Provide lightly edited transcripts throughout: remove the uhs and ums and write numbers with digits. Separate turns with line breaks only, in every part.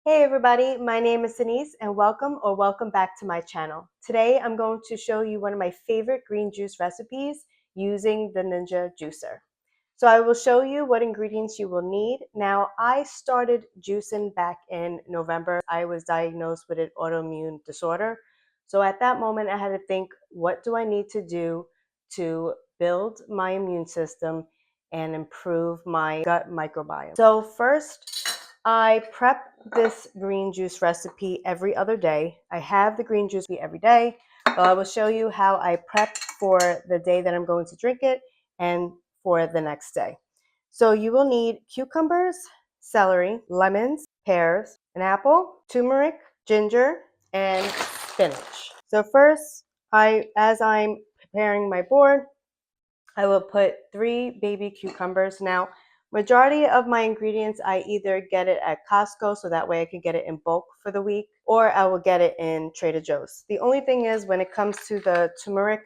Hey everybody, my name is Denise and welcome back to my channel. Today I'm going to show you one of my favorite green juice recipes using the Ninja juicer. So I will show you what ingredients you will need. Now I started juicing back in November. I was diagnosed with an autoimmune disorder. So at that moment I had to think, what do I need to do to build my immune system and improve my gut microbiome? So first, I prep this green juice recipe every other day. I have the green juice every day, but I will show you how I prep for the day that I'm going to drink it and for the next day. So you will need cucumbers, celery, lemons, pears, an apple, turmeric, ginger, and spinach. So first, as I'm preparing my board, I will put 3 baby cucumbers. Now, majority of my ingredients, I either get it at Costco, so that way I can get it in bulk for the week, or I will get it in Trader Joe's. The only thing is, when it comes to the turmeric,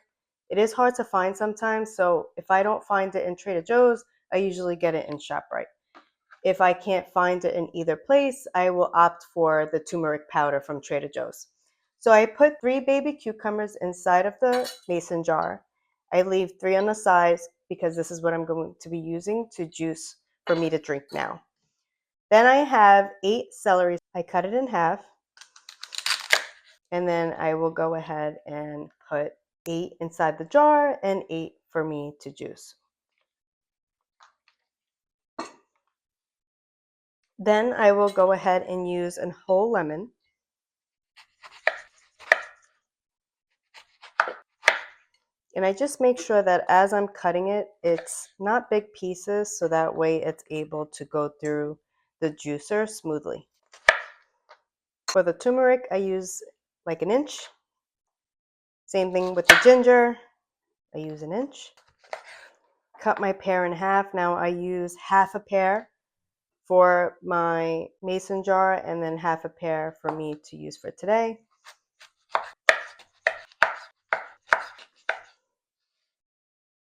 it is hard to find sometimes, so if I don't find it in Trader Joe's, I usually get it in ShopRite. If I can't find it in either place, I will opt for the turmeric powder from Trader Joe's. So I put 3 baby cucumbers inside of the mason jar. I leave 3 on the sides because this is what I'm going to be using to juice for me to drink now. Then I have 8 celery. I cut it in half, and then I will go ahead and put 8 inside the jar and 8 for me to juice. Then I will go ahead and use a whole lemon. And I just make sure that as I'm cutting it, it's not big pieces, so that way it's able to go through the juicer smoothly. For the turmeric, I use like an inch. Same thing with the ginger, I use an inch. Cut my pear in half. Now I use half a pear for my mason jar and then half a pear for me to use for today.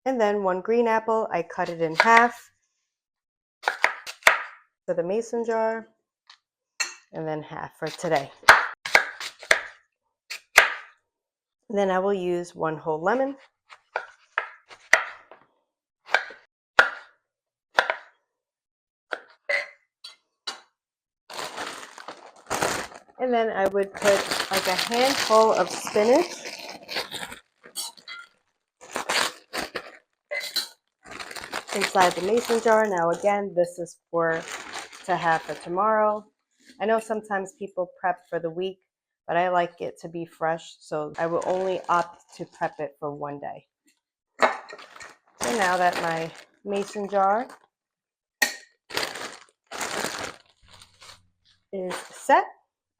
And then 1 green apple, I cut it in half for the mason jar and then half for today. Then I will use 1 whole lemon. And then I would put like a handful of spinach. Inside the mason jar. Now again, this is to have for tomorrow. I know sometimes people prep for the week, but I like it to be fresh, so I will only opt to prep it for 1 day. So now that my mason jar is set,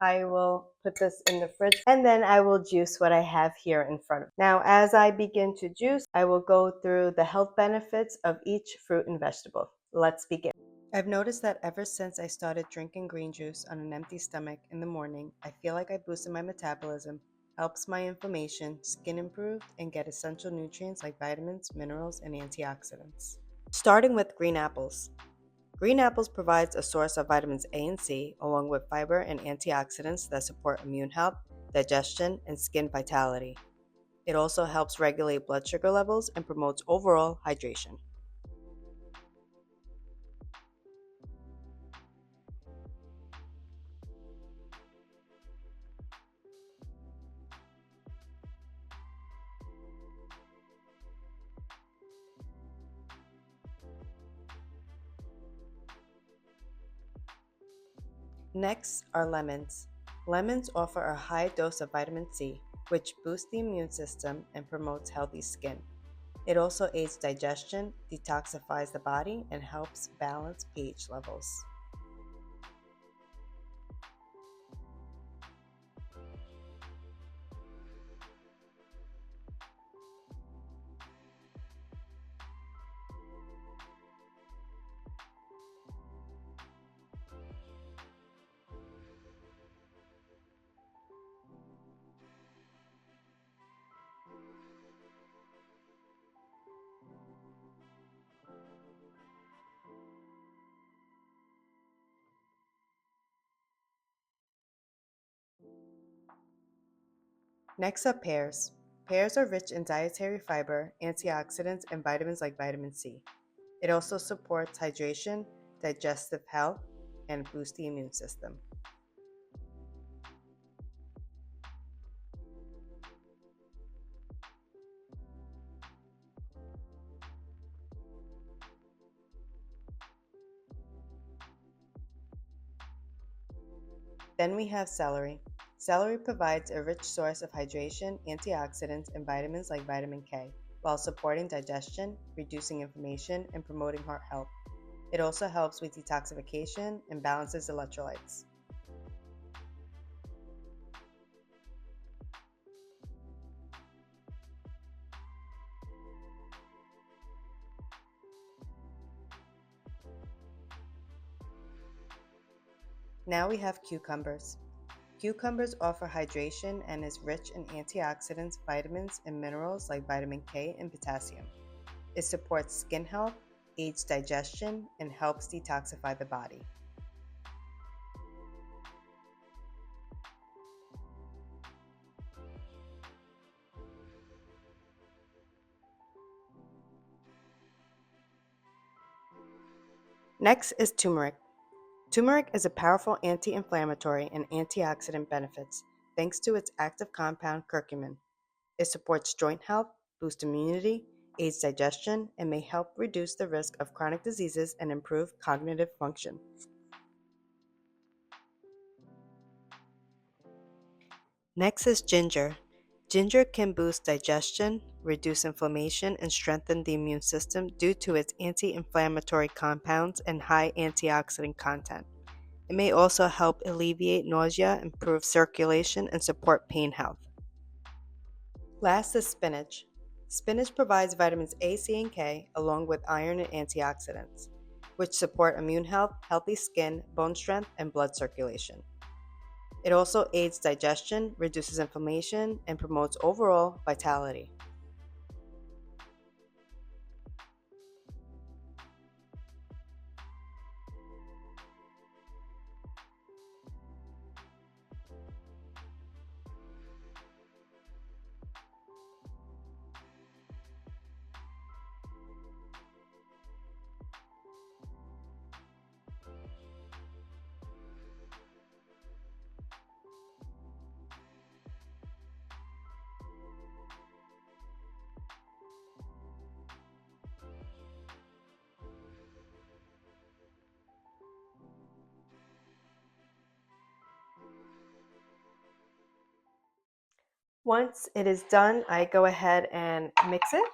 I will put this in the fridge and then I will juice what I have here in front of me. Now, as I begin to juice, I will go through the health benefits of each fruit and vegetable. Let's begin. I've noticed that ever since I started drinking green juice on an empty stomach in the morning, I feel like I boosted my metabolism, helps my inflammation, skin improved, and get essential nutrients like vitamins, minerals, and antioxidants. Starting with green apples. Green apples provides a source of vitamins A and C, along with fiber and antioxidants that support immune health, digestion, and skin vitality. It also helps regulate blood sugar levels and promotes overall hydration. Next are lemons. Lemons offer a high dose of vitamin C, which boosts the immune system and promotes healthy skin. It also aids digestion, detoxifies the body, and helps balance pH levels. Next up, pears. Pears are rich in dietary fiber, antioxidants, and vitamins like vitamin C. It also supports hydration, digestive health, and boosts the immune system. Then we have celery. Celery provides a rich source of hydration, antioxidants, and vitamins like vitamin K, while supporting digestion, reducing inflammation, and promoting heart health. It also helps with detoxification and balances electrolytes. Now we have cucumbers. Cucumbers offer hydration and is rich in antioxidants, vitamins, and minerals like vitamin K and potassium. It supports skin health, aids digestion, and helps detoxify the body. Next is turmeric. Turmeric is a powerful anti-inflammatory and antioxidant benefits thanks to its active compound curcumin. It supports joint health, boosts immunity, aids digestion, and may help reduce the risk of chronic diseases and improve cognitive function. Next is ginger. Ginger can boost digestion, reduce inflammation, and strengthen the immune system due to its anti-inflammatory compounds and high antioxidant content. It may also help alleviate nausea, improve circulation, and support pain health. Last is spinach. Spinach provides vitamins A, C, and K, along with iron and antioxidants, which support immune health, healthy skin, bone strength, and blood circulation. It also aids digestion, reduces inflammation, and promotes overall vitality. Once it is done, I go ahead and mix it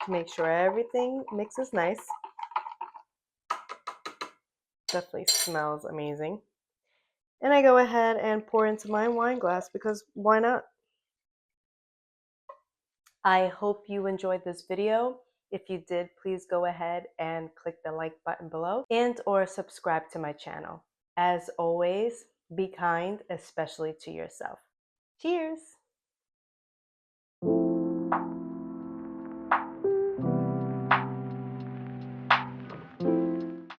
to make sure everything mixes nice. Definitely smells amazing. And I go ahead and pour into my wine glass because why not? I hope you enjoyed this video. If you did, please go ahead and click the like button below and or subscribe to my channel. As always, be kind, especially to yourself. Cheers!